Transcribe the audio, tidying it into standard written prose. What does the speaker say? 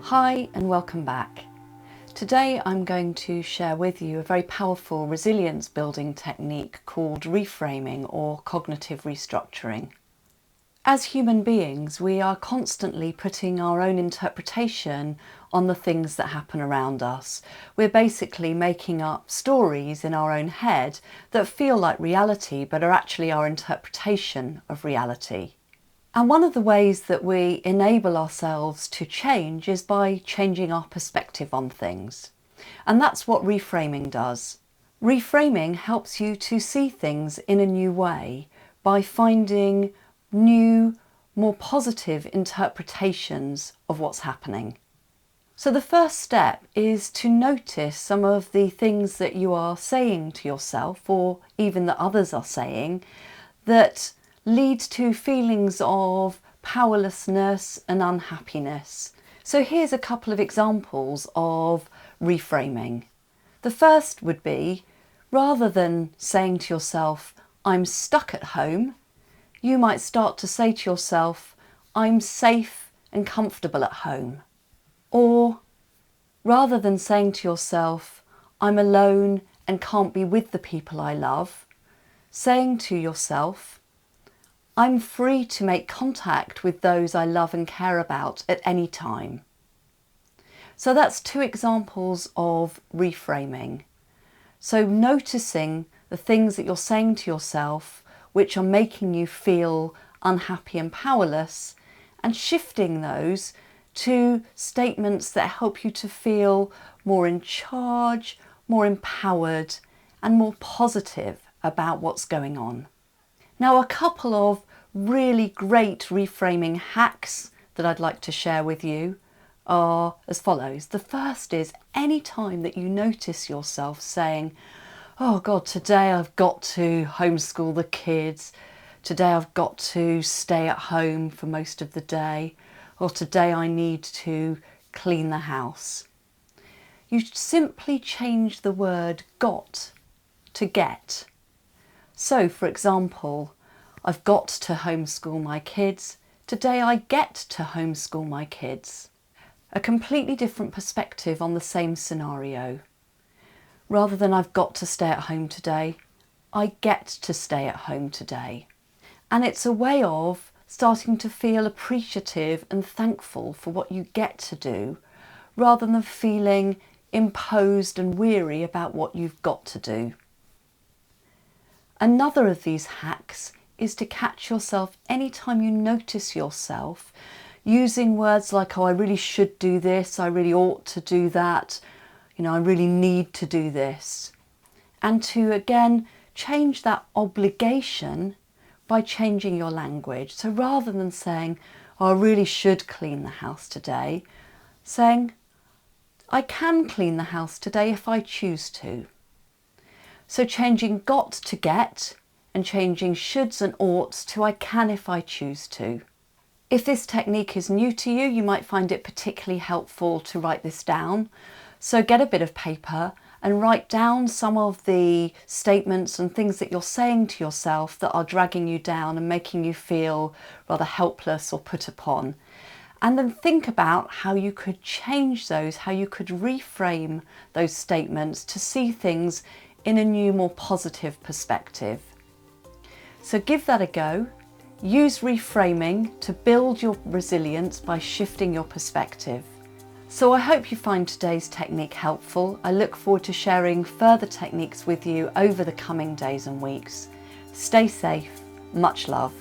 Hi and welcome back. Today I'm going to share with you a very powerful resilience building technique called reframing or cognitive restructuring. As human beings, we are constantly putting our own interpretation on the things that happen around us. We're basically making up stories in our own head that feel like reality but are actually our interpretation of reality. And one of the ways that we enable ourselves to change is by changing our perspective on things. And that's what reframing does. Reframing helps you to see things in a new way by finding new, more positive interpretations of what's happening. So the first step is to notice some of the things that you are saying to yourself, or even that others are saying, that leads to feelings of powerlessness and unhappiness. So here's a couple of examples of reframing. The first would be, rather than saying to yourself, I'm stuck at home, you might start to say to yourself, I'm safe and comfortable at home. Or rather than saying to yourself, I'm alone and can't be with the people I love, saying to yourself, I'm free to make contact with those I love and care about at any time. So that's two examples of reframing. So noticing the things that you're saying to yourself which are making you feel unhappy and powerless, and shifting those to statements that help you to feel more in charge, more empowered, and more positive about what's going on. Now, a couple of really great reframing hacks that I'd like to share with you are as follows. The first is, any time that you notice yourself saying, oh God, today I've got to homeschool the kids, today I've got to stay at home for most of the day, or today I need to clean the house. You simply change the word got to get. So, for example, I've got to homeschool my kids. Today I get to homeschool my kids. A completely different perspective on the same scenario. Rather than I've got to stay at home today, I get to stay at home today. And it's a way of starting to feel appreciative and thankful for what you get to do, rather than feeling imposed and weary about what you've got to do. Another of these hacks is to catch yourself anytime you notice yourself using words like, oh, I really should do this, I really ought to do that, I really need to do this. And to, again, change that obligation by changing your language. So rather than saying, oh, I really should clean the house today, saying, I can clean the house today if I choose to. So changing got to get and changing shoulds and oughts to I can if I choose to. If this technique is new to you, you might find it particularly helpful to write this down. So get a bit of paper and write down some of the statements and things that you're saying to yourself that are dragging you down and making you feel rather helpless or put upon. And then think about how you could change those, how you could reframe those statements to see things in a new, more positive perspective. So give that a go. Use reframing to build your resilience by shifting your perspective. So I hope you find today's technique helpful. I look forward to sharing further techniques with you over the coming days and weeks. Stay safe. Much love.